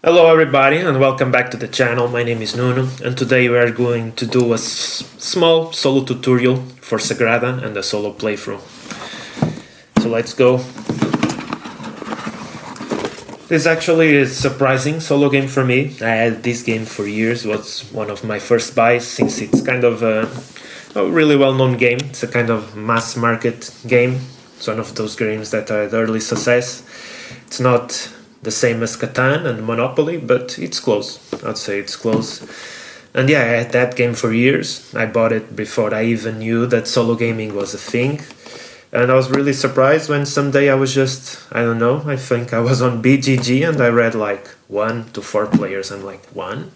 Hello everybody and welcome back to the channel. My name is Nuno and today we are going to do a small solo tutorial for Sagrada and a solo playthrough. So let's go. This actually is a surprising solo game for me. I had this game for years, it was one of my first buys since it's kind of a really well-known game. It's a kind of mass market game. It's one of those games that had early success. It's not the same as Catan and Monopoly, but it's close. I'd say it's close. And yeah, I had that game for years. I bought it before I even knew that solo gaming was a thing. And I was really surprised when someday I was just, I think I was on BGG and I read like 1 to 4 players. I'm like, 1?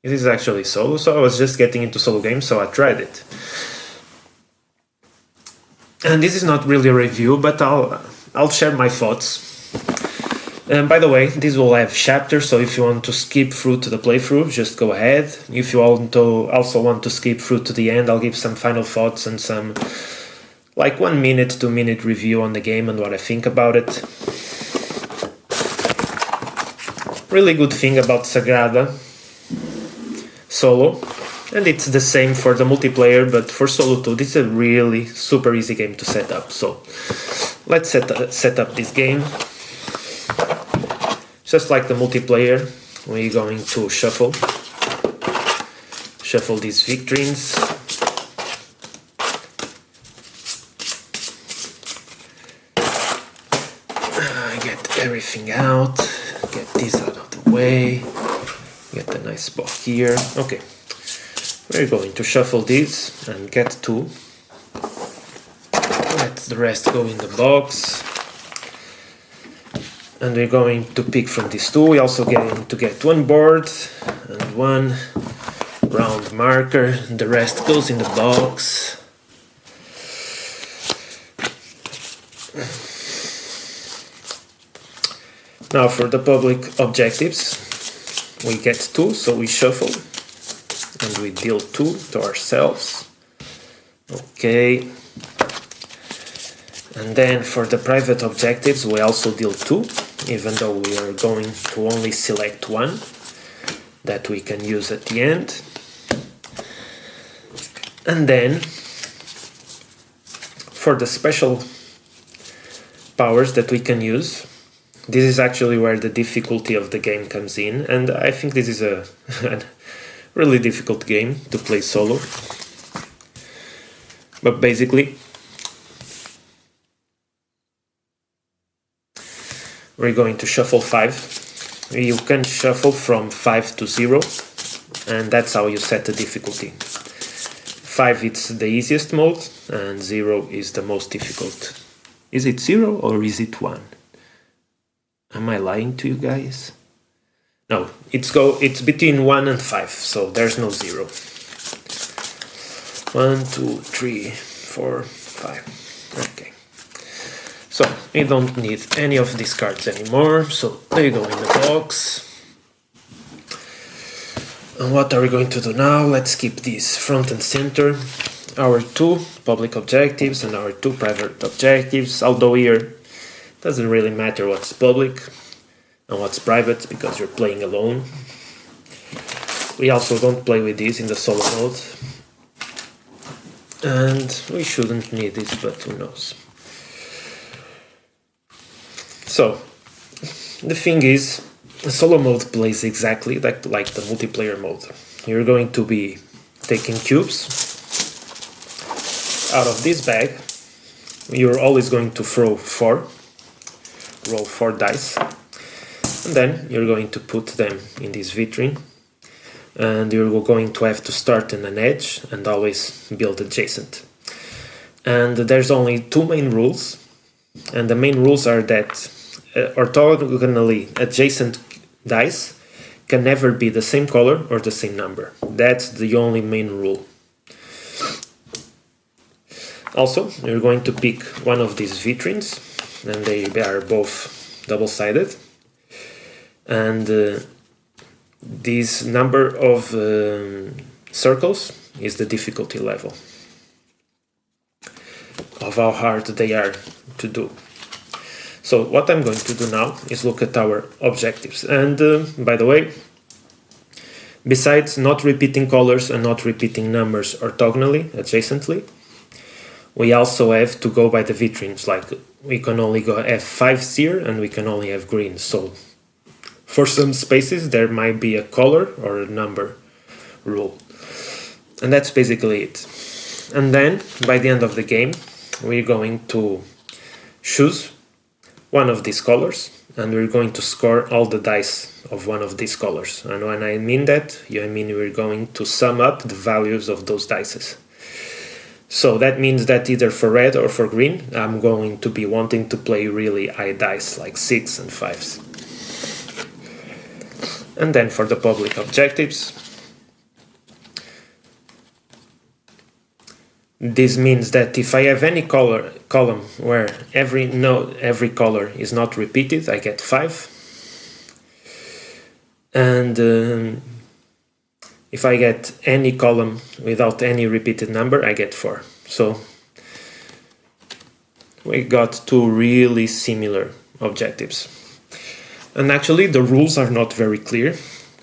It is actually solo? So I was just getting into solo games, so I tried it. And this is not really a review, but I'll share my thoughts. And by the way, this will have chapters, so if you want to skip through to the playthrough, just go ahead. If you also want to skip through to the end, I'll give some final thoughts and some like 1 minute, 2 minute review on the game and what I think about it. Really good thing about Sagrada solo, and it's the same for the multiplayer, but for solo too, this is a really super easy game to set up. So let's set up this game. Just like the multiplayer, we're going to shuffle these victrines. Get everything out, get this out of the way, get a nice spot here. Okay, we're going to shuffle this and get 2. Let the rest go in the box. And we're going to pick from these 2. We're also going to get 1 board and 1 round marker. The rest goes in the box. Now for the public objectives, we get 2, so we shuffle and we deal 2 to ourselves. Okay. And then for the private objectives, we also deal 2, even though we are going to only select 1 that we can use at the end. And then for the special powers that we can use, this is actually where the difficulty of the game comes in, and I think this is a really difficult game to play solo. But basically, we're going to shuffle 5. You can shuffle from 5 to 0, and that's how you set the difficulty. 5 it's the easiest mode, and 0 is the most difficult. Is it 0 or is it 1? Am I lying to you guys? No, it's between 1 and 5, so there's no 0. 1, 2, 3, 4, 5. Okay. So, we don't need any of these cards anymore, so they go in the box. And what are we going to do now? Let's keep this front and center. Our 2 public objectives and our 2 private objectives, although here it doesn't really matter what's public and what's private because you're playing alone. We also don't play with these in the solo mode. And we shouldn't need this, but who knows. So, the thing is, the solo mode plays exactly like the multiplayer mode. You're going to be taking cubes out of this bag. You're always going to throw 4, roll 4 dice, and then you're going to put them in this vitrine, and you're going to have to start on an edge and always build adjacent. And there's only 2 main rules, and the main rules are that orthogonally adjacent dice can never be the same color or the same number. That's the only main rule. Also, you're going to pick one of these vitrines, and they are both double-sided. And this number of circles is the difficulty level of how hard they are to do. So what I'm going to do now is look at our objectives. And by the way, besides not repeating colors and not repeating numbers orthogonally, adjacently, we also have to go by the vitrines. Like we can only have 5s here and we can only have greens. So for some spaces there might be a color or a number rule. And that's basically it. And then by the end of the game we're going to choose one of these colors and we're going to score all the dice of one of these colors. And when I mean that, I mean we're going to sum up the values of those dices. So that means that either for red or for green, I'm going to be wanting to play really high dice, like 6 and 5s. And then for the public objectives, this means that if I have any column where every color is not repeated, I get 5. And if I get any column without any repeated number, I get 4. So we got 2 really similar objectives. And actually the rules are not very clear.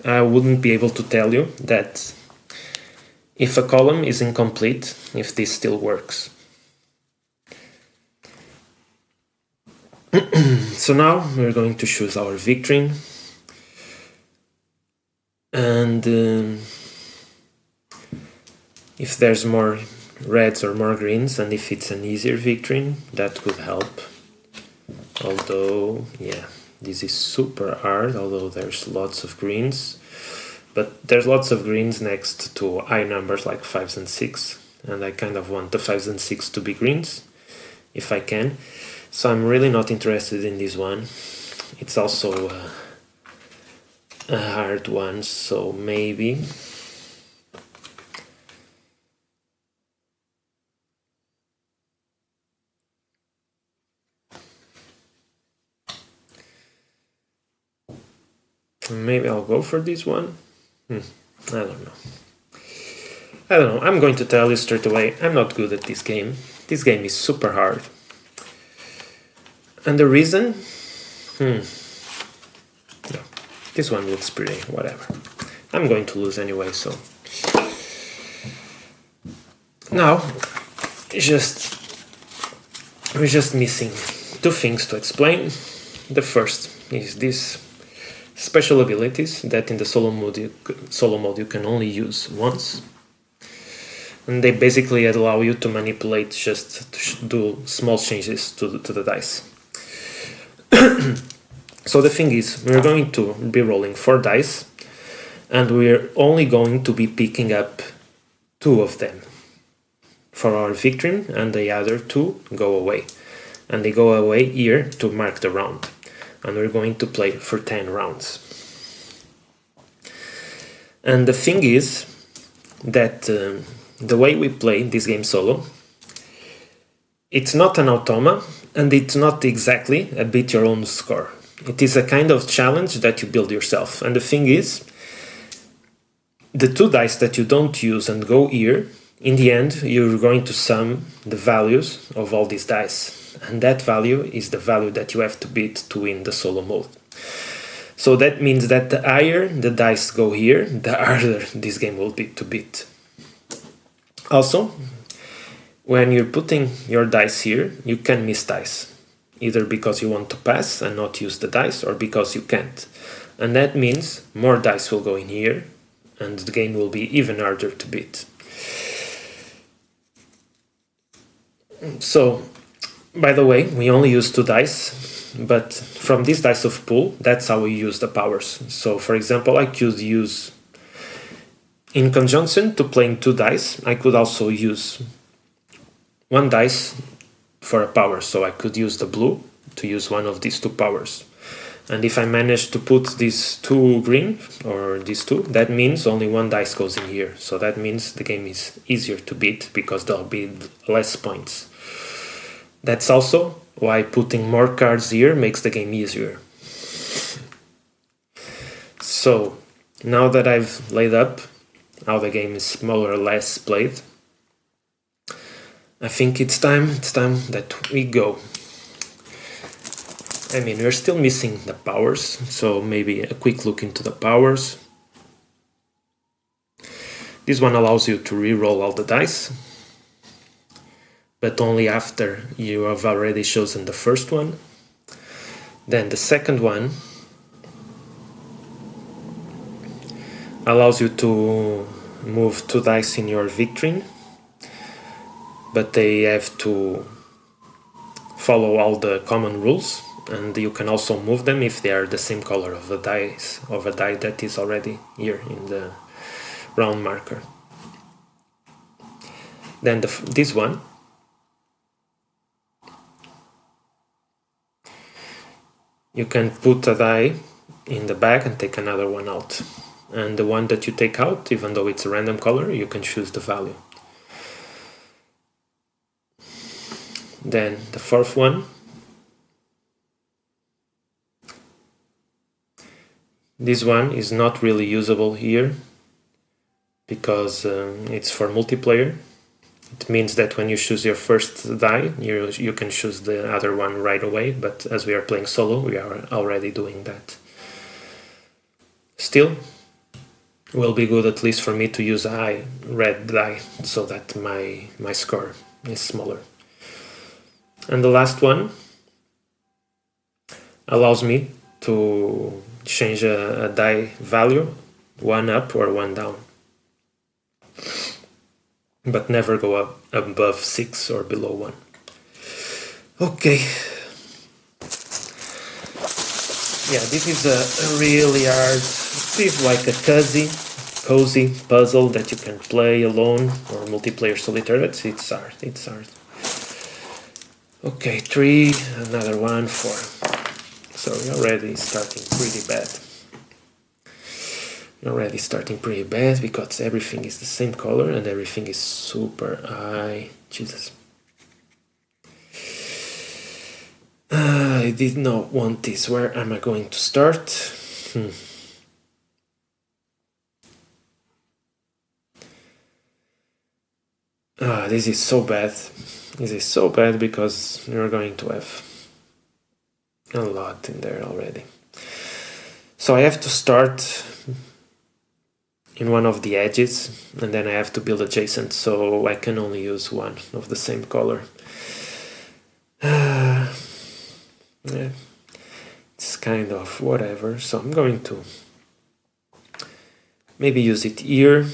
I wouldn't be able to tell you that if a column is incomplete, if this still works. So now we're going to choose our victory. And if there's more reds or more greens, and if it's an easier victory, that could help. Although, yeah, this is super hard, although there's lots of greens. But there's lots of greens next to high numbers like 5s and 6. And I kind of want the 5s and 6 to be greens, if I can. So I'm really not interested in this one. It's also a hard one, so maybe. Maybe I'll go for this one. I don't know. I'm going to tell you straight away, I'm not good at this game. This game is super hard. And the reason? No, this one looks pretty, whatever. I'm going to lose anyway, so. Now, we're just missing 2 things to explain. The first is this special abilities that in the solo mode you can only use once, and they basically allow you to manipulate, just to do small changes to the dice. So the thing is, we're going to be rolling 4 dice and we're only going to be picking up 2 of them for our victory, and the other 2 go away, and they go away here to mark the round. And we're going to play for 10 rounds. And the thing is that the way we play this game solo, it's not an automa, and it's not exactly a beat your own score. It is a kind of challenge that you build yourself. And the thing is, the 2 dice that you don't use and go here, in the end, you're going to sum the values of all these dice. And that value is the value that you have to beat to win the solo mode. So that means that the higher the dice go here, the harder this game will be to beat. Also, when you're putting your dice here, you can miss dice. Either because you want to pass and not use the dice, or because you can't. And that means more dice will go in here, and the game will be even harder to beat. So, by the way, we only use 2 dice, but from this dice of pool, that's how we use the powers. So, for example, I could use, in conjunction to playing 2 dice, I could also use 1 dice for a power. So I could use the blue to use one of these 2 powers. And if I manage to put these 2 green, or these 2, that means only 1 dice goes in here. So that means the game is easier to beat, because there'll be less points. That's also why putting more cards here makes the game easier. So, now that I've laid up how the game is more or less played, I think it's time that we go. I mean, we're still missing the powers, so maybe a quick look into the powers. This one allows you to re-roll all the dice, but only after you have already chosen the first one. Then the second one allows you to move 2 dice in your victory, but they have to follow all the common rules, and you can also move them if they are the same color of a die that is already here in the round marker. Then this one you can put a die in the bag and take another one out, and the one that you take out, even though it's a random color, you can choose the value. Then the fourth one, this one is not really usable here because it's for multiplayer. It means that when you choose your first die, you can choose the other one right away, but as we are playing solo, we are already doing that. Still, it will be good at least for me to use a high red die so that my score is smaller. And the last one allows me to change a die value, 1 up or 1 down, but never go up above 6 or below 1. Okay. Yeah, this is a really hard, it's like a cozy puzzle that you can play alone or multiplayer solitaire. It's hard. Okay, 3, another 1, 4. So we're already starting pretty bad because everything is the same color and everything is super high. Jesus. I did not want this. Where am I going to start? This is so bad. This is so bad because you're going to have a lot in there already. So I have to start in one of the edges and then I have to build adjacent, so I can only use one of the same color. Yeah, it's kind of whatever, so I'm going to maybe use it here.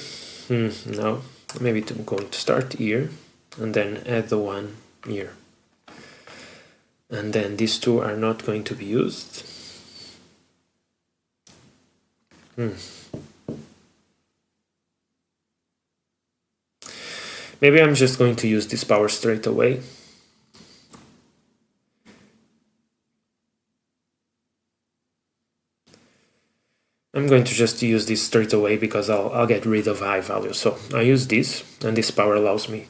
No, maybe I'm going to start here and then add the one here, and then these two are not going to be used. Maybe I'm just going to use this power straight away. I'm going to just use this straight away because I'll get rid of high value. So I use this, and this power allows me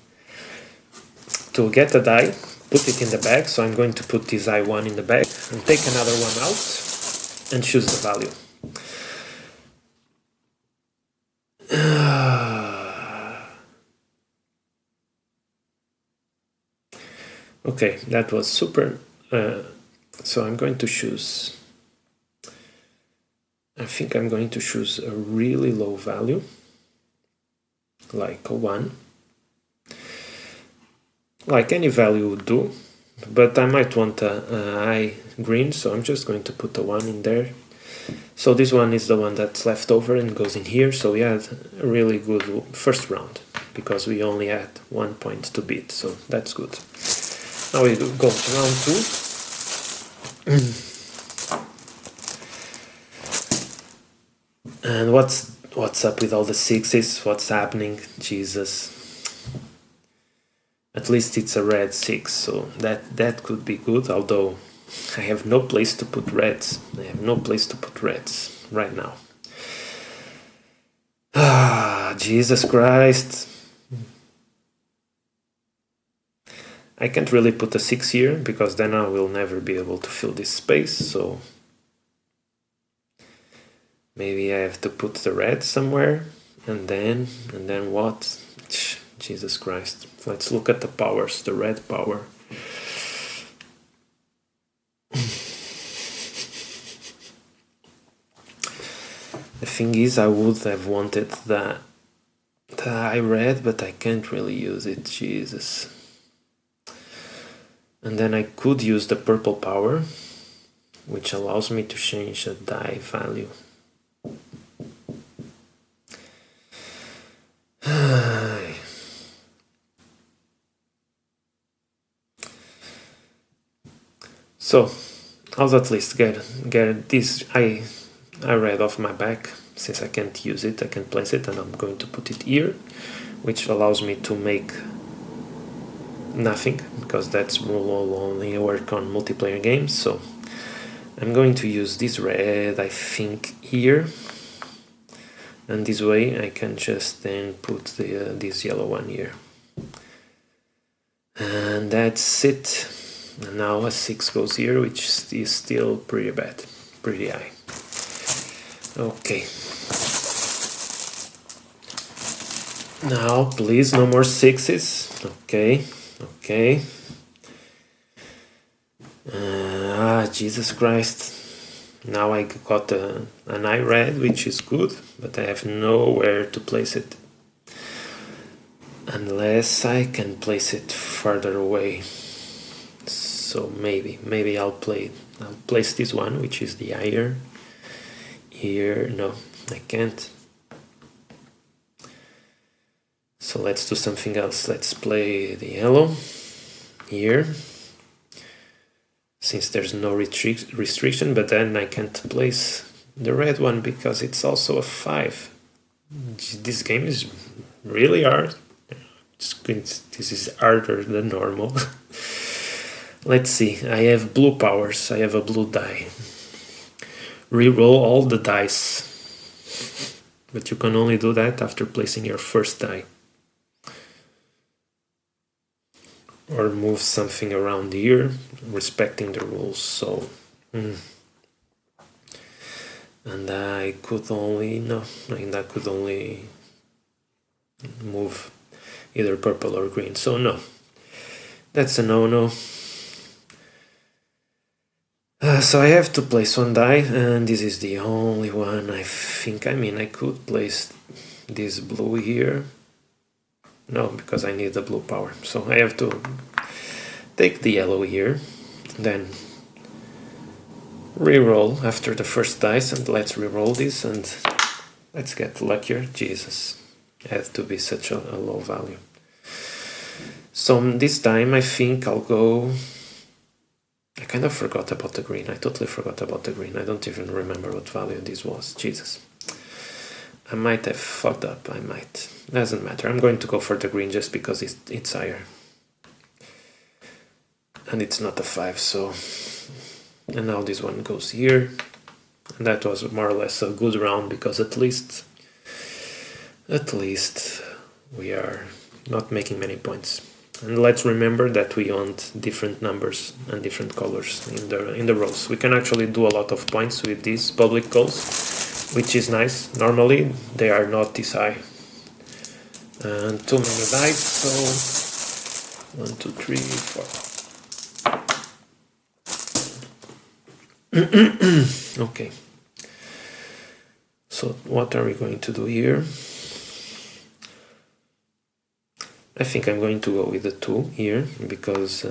to get a die, put it in the bag. So I'm going to put this I1 in the bag and take another one out and choose the value. Okay, that was super. So I'm going to choose, I think I'm going to choose a really low value, like a 1. Like any value would do, but I might want a high green, so I'm just going to put a 1 in there. So this one is the one that's left over and goes in here, so we had a really good first round, because we only had 1 point to beat, so that's good. Now we go to round 2. And what's up with all the 6s? What's happening? Jesus. At least it's a red 6, so that could be good, although I have no place to put reds. I have no place to put reds right now. Jesus Christ. I can't really put a 6 here, because then I will never be able to fill this space, so maybe I have to put the red somewhere, and then what? Jesus Christ. Let's look at the powers, the red power. The thing is, I would have wanted the high red, but I can't really use it, Jesus. And then I could use the purple power, which allows me to change the die value. So I'll at least get this I read off my back. Since I can't use it, I can place it, and I'm going to put it here, which allows me to make nothing, because that will only work on multiplayer games. So I'm going to use this red, I think, here, and this way I can just then put this yellow one here, and that's it. And now a 6 goes here, which is still pretty bad, pretty high. Okay. Now, please, no more 6s. Okay, okay. Jesus Christ. Now I got an eye red, which is good, but I have nowhere to place it. Unless I can place it further away. So maybe I'll place this one, which is the higher. Here, no, I can't. So let's do something else. Let's play the yellow here, since there's no restriction, but then I can't place the red one because it's also a 5. This game is really hard. This is harder than normal. Let's see, I have blue powers, I have a blue die. Reroll all the dice, but you can only do that after placing your first die. Or move something around here, respecting the rules. So, and I could only move either purple or green. So no, that's a no-no. So I have to place one die, and this is the only one I think. I mean, I could place this blue here. No, because I need the blue power. So I have to take the yellow here, then reroll after the first dice, and let's reroll this, and let's get luckier. Jesus, it has to be such a low value. So this time I think I'll go... I kind of forgot about the green. I totally forgot about the green. I don't even remember what value this was. Jesus. I might have fucked up. I might. Doesn't matter. I'm going to go for the green just because it's higher. And it's not a 5, so... And now this one goes here. And that was more or less a good round, because at least we are not making many points. And let's remember that we owned different numbers and different colors in the rows. We can actually do a lot of points with these public goals, which is nice. Normally they are not this high. And too many dice, so 1, 2, 3, 4. Okay. So what are we going to do here? I think I'm going to go with the 2 here, because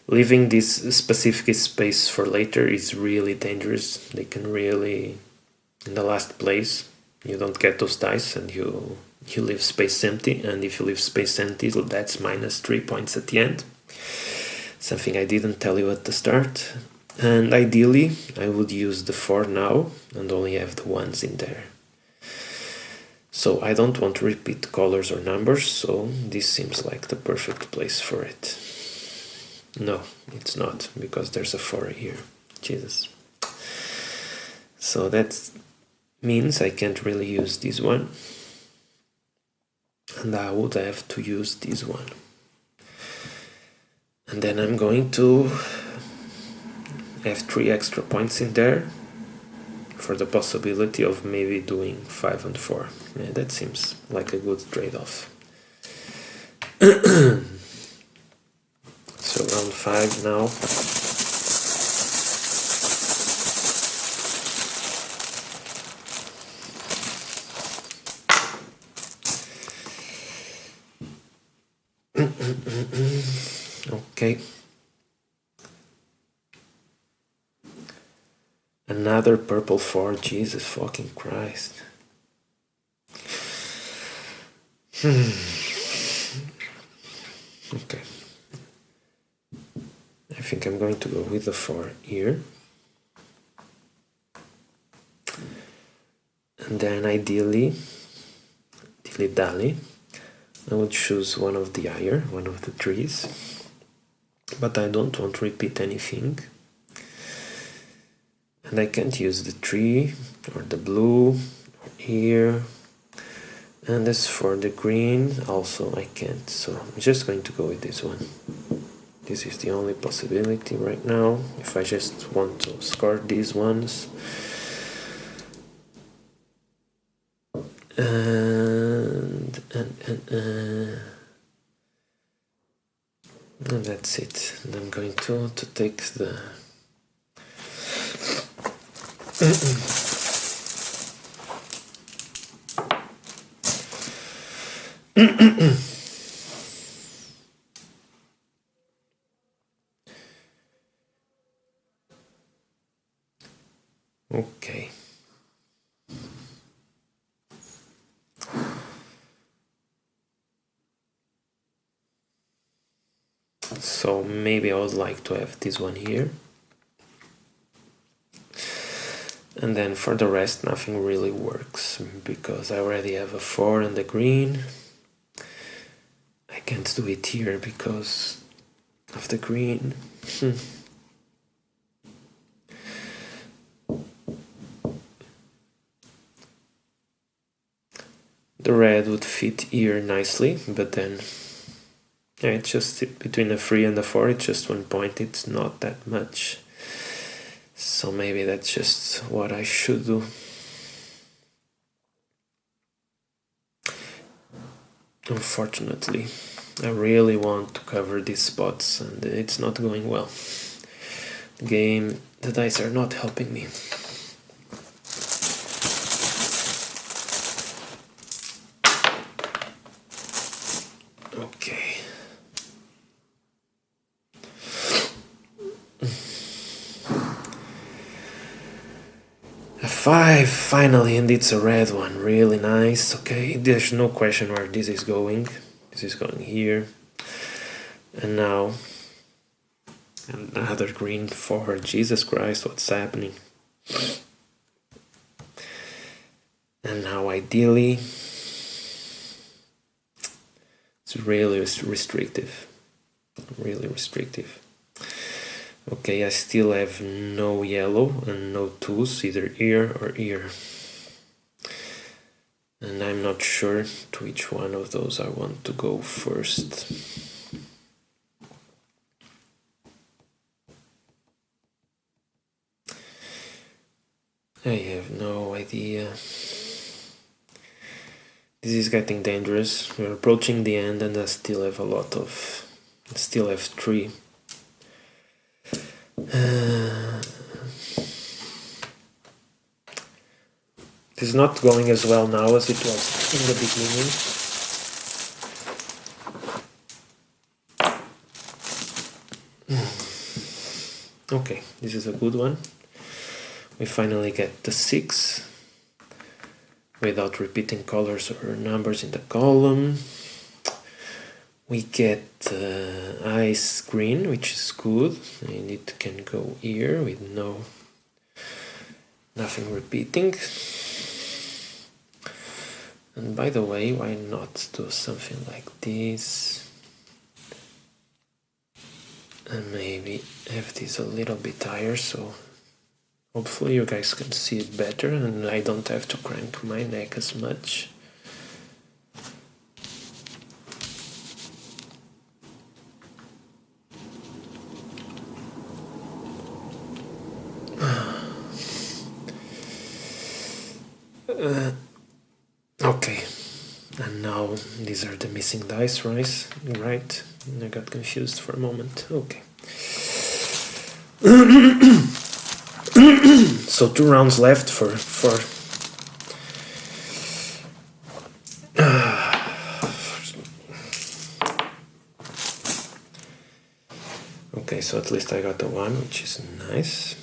leaving this specific space for later is really dangerous. They can really, in the last place, you don't get those dice and you leave space empty, and if you leave space empty, that's minus 3 points at the end. Something I didn't tell you at the start. And ideally, I would use the 4 now and only have the 1s in there. So I don't want to repeat colors or numbers, so this seems like the perfect place for it. No, it's not, because there's a 4 here. Jesus. So that means I can't really use this one. And I would have to use this one. And then I'm going to have 3 extra points in there for the possibility of maybe doing 5 and 4. Yeah, that seems like a good trade-off. So round 5 now. Okay. Another purple 4, Jesus fucking Christ. Okay. I think I'm going to go with the 4 here. And then ideally, dilly-dally, I would choose one of the higher, one of the trees. But I don't want to repeat anything. And I can't use the tree or the blue or here. And as for the green, also I can't. So I'm just going to go with this one. This is the only possibility right now. If I just want to score these ones. And that's it. And I'm going to take the okay. So maybe I would like to have this one here. And then for the rest nothing really works because I already have a 4 and the green. I can't do it here because of the green. The red would fit here nicely, but then yeah, it's just between a 3 and a 4, it's just 1 point, it's not that much. So maybe that's just what I should do. Unfortunately, I really want to cover these spots and it's not going well. The dice are not helping me. Okay. A 5 finally, and it's a red one. Really nice. Okay, there's no question where this is going. This is going here. And now another green 4. Jesus Christ, what's happening? And now ideally it's really restrictive. Really restrictive. Okay, I still have no yellow and no tools, either here or here. And I'm not sure to which one of those I want to go first. I have no idea. This is getting dangerous. We're approaching the end and I still have still have 3. It is not going as well now as it was in the beginning. Okay, this is a good one. We finally get the 6 without repeating colors or numbers in the column. We get ice green, which is good, and it can go here with nothing repeating. And by the way, why not do something like this? And maybe have this a little bit higher, so hopefully you guys can see it better and I don't have to crank my neck as much. Okay, and now these are the missing dice, right? I got confused for a moment. Okay. So 2 rounds left for so at least I got the 1, which is nice.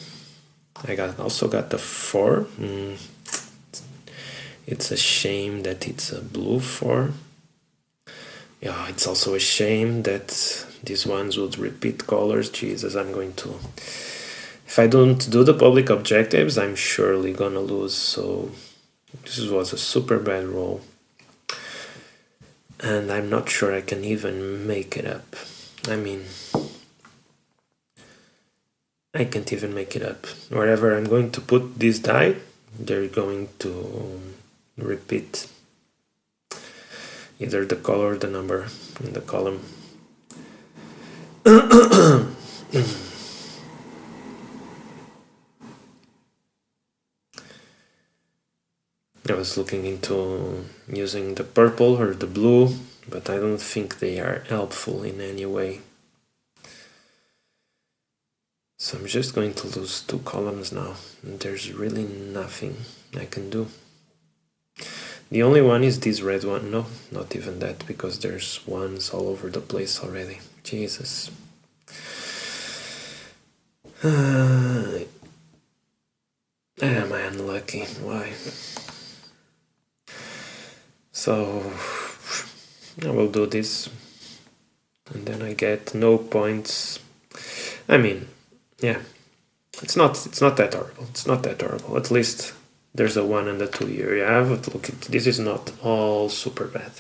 I also got the 4. It's a shame that it's a blue 4. Yeah, it's also a shame that these ones would repeat colors. Jesus, I'm going to... If I don't do the public objectives, I'm surely gonna lose, so this was a super bad roll. And I'm not sure I can even make it up. I mean, I can't even make it up. Wherever I'm going to put this die, they're going to repeat either the color or the number in the column. I was looking into using the purple or the blue, but I don't think they are helpful in any way. So I'm just going to lose 2 columns now, and there's really nothing I can do. The only one is this red one. No, not even that, because there's ones all over the place already. Jesus. Am I unlucky? Why? So I will do this, and then I get no points. I mean, yeah, it's not that horrible. It's not that horrible. At least there's a 1 and a 2 here. You have to look at this. Is not all super bad.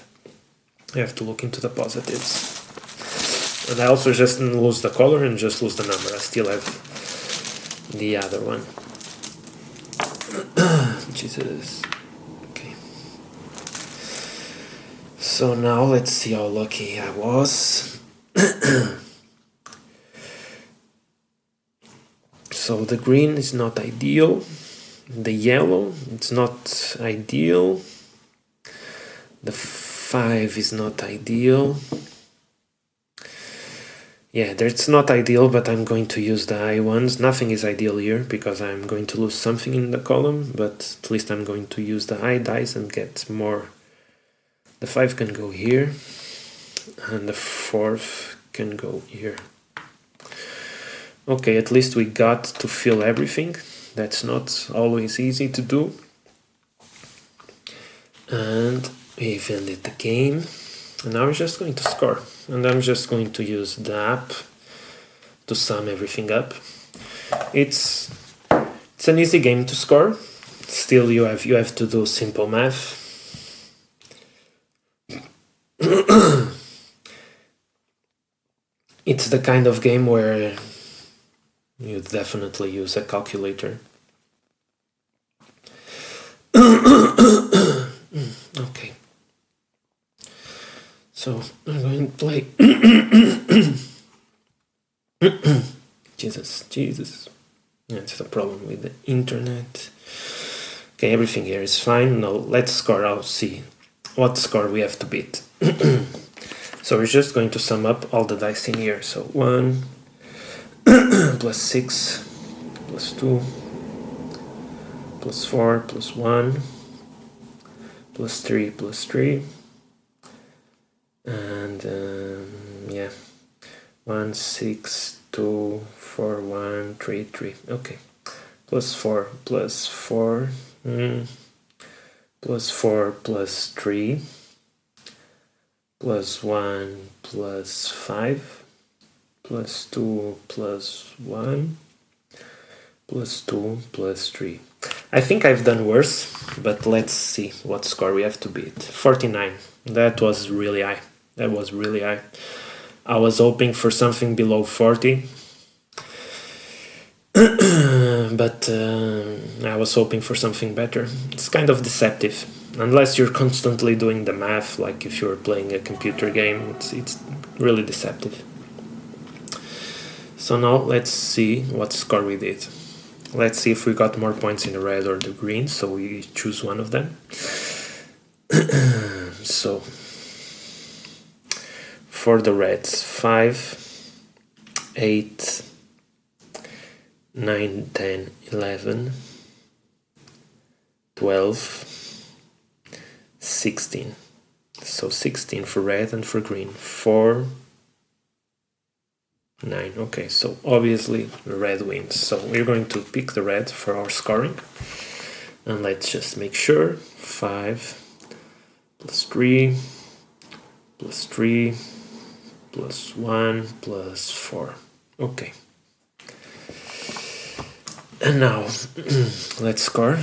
I have to look into the positives. And I also just lose the color and just lose the number. I still have the other one. Jesus. Okay. So now let's see how lucky I was. So the green is not ideal. The yellow, it's not ideal. The 5 is not ideal. Yeah, it's not ideal, but I'm going to use the high ones. Nothing is ideal here because I'm going to lose something in the column, but at least I'm going to use the high dice and get more. The 5 can go here, and the 4th can go here. Okay, at least we got to fill everything. That's not always easy to do. And we've ended the game. And now we're just going to score. And I'm just going to use the app to sum everything up. It's an easy game to score. Still, you have to do simple math. It's the kind of game where you definitely use a calculator. Okay. So I'm going to play. Jesus. That's the problem with the internet. Okay, everything here is fine. Now let's score. I'll see what score we have to beat. So we're just going to sum up all the dice in here. So 1 plus 6 plus 2 plus 4 plus 1 plus 3 plus 3 and yeah, 1 6 2 4 1 3 3. Okay, plus 4 plus 4 plus 4 plus 3 plus 1 plus 5 plus 2 plus 1 plus 2 plus 3. I think I've done worse, but let's see what score we have to beat. 49. That was really high. That was really high. I was hoping for something below 40. But I was hoping for something better. It's kind of deceptive. Unless you're constantly doing the math, like if you're playing a computer game, it's really deceptive. So now let's see what score we did. Let's see if we got more points in the red or the green, so we choose one of them. So, for the reds, 5, 8, 9, 10, 11, 12, 16. So 16 for red and for green. 4, 9. Okay, so obviously red wins. So we're going to pick the red for our scoring. And let's just make sure. 5 plus 3 plus 3 plus 1 plus 4. Okay. And now let's score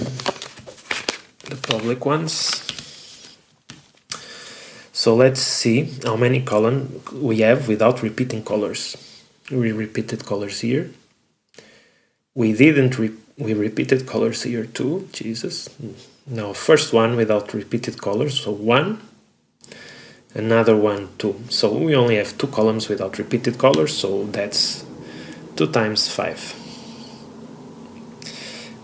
the public ones. So let's see how many columns we have without repeating colors. We repeated colors here. We didn't. We repeated colors here too. Jesus. Now first one without repeated colors. So 1. Another one 2. So we only have 2 columns without repeated colors. So that's 2 times 5.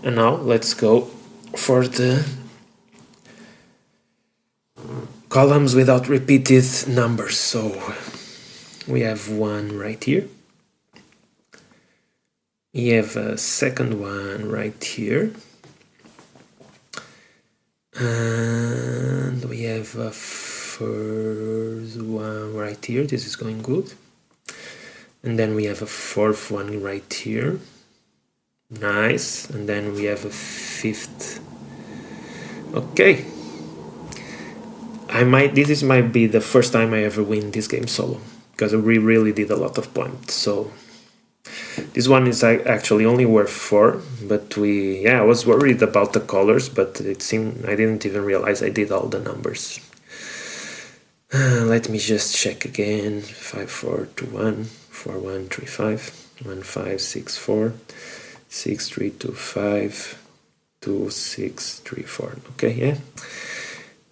And now let's go for the columns without repeated numbers. So we have 1 right here. We have a second one right here. And we have a first one right here. This is going good. And then we have a fourth one right here. Nice. And then we have a fifth. Okay. This might be the first time I ever win this game solo, because we really did a lot of points. So this one is actually only worth 4, but I was worried about the colors, but it seemed I didn't even realize I did all the numbers. Let me just check again. 5 4 2 1 4 1 3 5 1 5 6 4 6 3 2 5 2 6 3 4. Okay, yeah.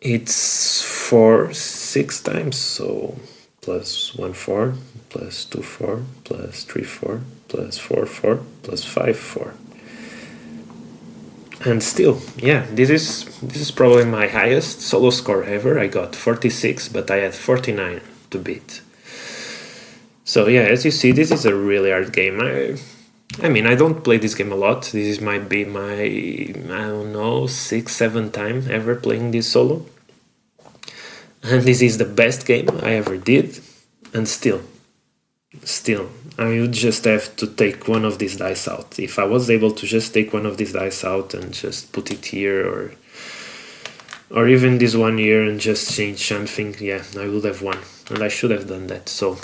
It's 4 6 times, so plus 1 4 plus 2 4 plus 3 4 plus 4 4 plus 5 4. And still, yeah, this is probably my highest solo score ever. I got 46, but I had 49 to beat. So yeah, as you see, this is a really hard game. I mean, I don't play this game a lot. This might be my, I don't know, 6-7 time ever playing this solo. And this is the best game I ever did. And still, I would just have to take one of these dice out. If I was able to just take one of these dice out and just put it here, or even this one here and just change something, yeah, I would have won. And I should have done that. So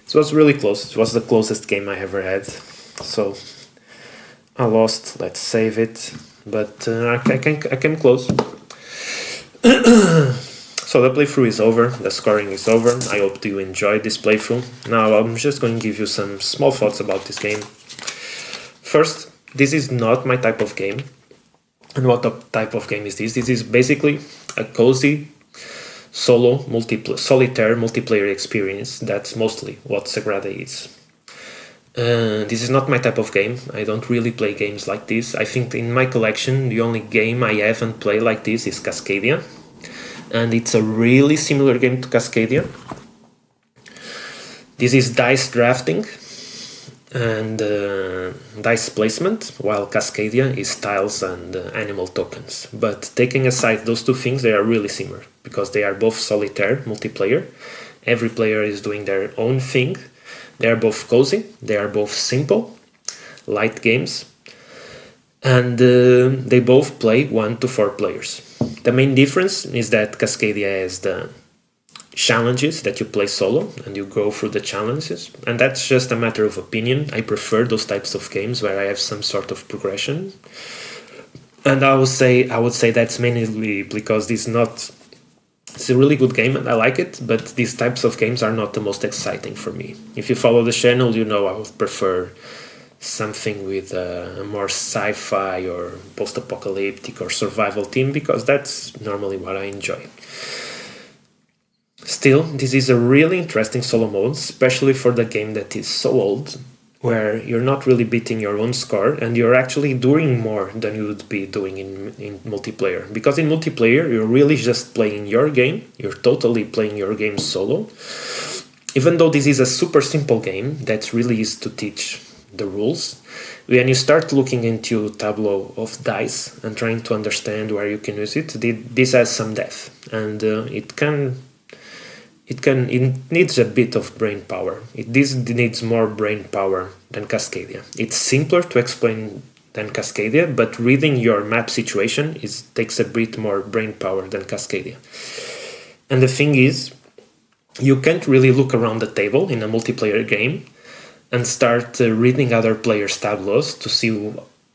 it was really close. It was the closest game I ever had. So I lost. Let's save it. But I can close. So the playthrough is over, the scoring is over. I hope you enjoyed this playthrough. Now I'm just going to give you some small thoughts about this game. First, this is not my type of game. And what type of game is this? This is basically a cozy solo solitaire multiplayer experience. That's mostly what Sagrada is. This is not my type of game. I don't really play games like this. I think in my collection the only game I haven't played like this is Cascadia. And it's a really similar game to Cascadia. This is dice drafting and dice placement, while Cascadia is tiles and animal tokens. But taking aside those two things, they are really similar, because they are both solitaire multiplayer. Every player is doing their own thing. They are both cozy, they are both simple, light games, and they both play 1 to 4 players. The main difference is that Cascadia has the challenges that you play solo and you go through the challenges, and that's just a matter of opinion. I prefer those types of games where I have some sort of progression, and I would say that's mainly because it's a really good game and I like it, but these types of games are not the most exciting for me. If you follow the channel, you know I would prefer something with a more sci-fi or post-apocalyptic or survival theme, because that's normally what I enjoy. Still, this is a really interesting solo mode, especially for the game that is so old, where you're not really beating your own score and you're actually doing more than you would be doing in multiplayer. Because in multiplayer, you're really just playing your game, you're totally playing your game solo. Even though this is a super simple game that's really easy to teach the rules, when you start looking into tableau of dice and trying to understand where you can use it, this has some depth, and it it needs a bit of brain power. This needs more brain power than Cascadia. It's simpler to explain than Cascadia, but reading your map situation takes a bit more brain power than Cascadia. And the thing is, you can't really look around the table in a multiplayer game and start reading other players' tableaus to see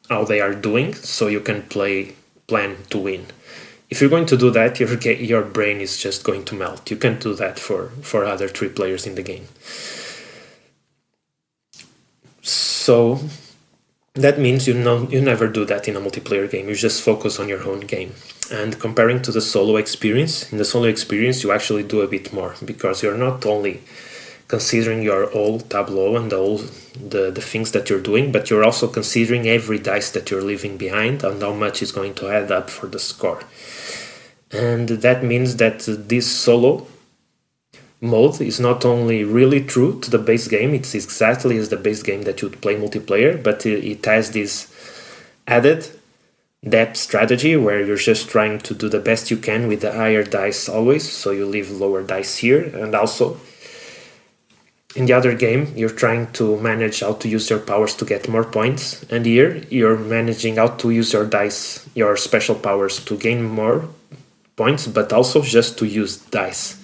how they are doing, so you can plan to win. If you're going to do that, your brain is just going to melt. You can't do that for other 3 players in the game. So that means you never do that in a multiplayer game. You just focus on your own game. And comparing to the solo experience, in the solo experience you actually do a bit more, because you're not only considering your whole tableau and the things that you're doing, but you're also considering every dice that you're leaving behind and how much is going to add up for the score. And that means that this solo mode is not only really true to the base game, it's exactly as the base game that you'd play multiplayer, but it has this added depth strategy where you're just trying to do the best you can with the higher dice always, so you leave lower dice here. And also in the other game you're trying to manage how to use your powers to get more points, and here you're managing how to use your dice, your special powers, to gain more points, but also just to use dice.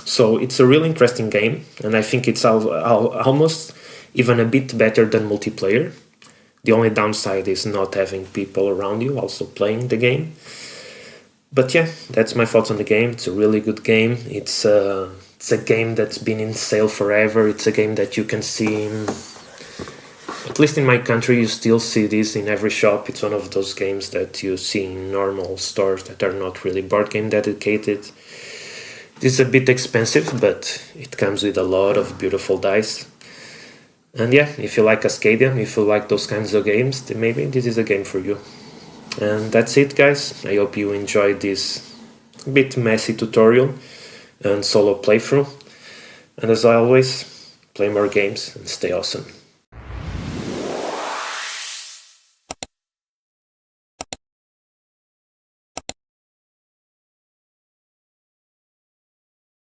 So it's a really interesting game, and I think it's almost even a bit better than multiplayer. The only downside is not having people around you also playing the game. But yeah, that's my thoughts on the game. It's a really good game. It's a game that's been in sale forever. It's a game that you can see, at least in my country, you still see this in every shop. It's one of those games that you see in normal stores that are not really board game dedicated. It's a bit expensive, but it comes with a lot of beautiful dice. And yeah, if you like Cascadia, if you like those kinds of games, then maybe this is a game for you. And that's it, guys. I hope you enjoyed this bit messy tutorial and solo playthrough. And as always, play more games and stay awesome.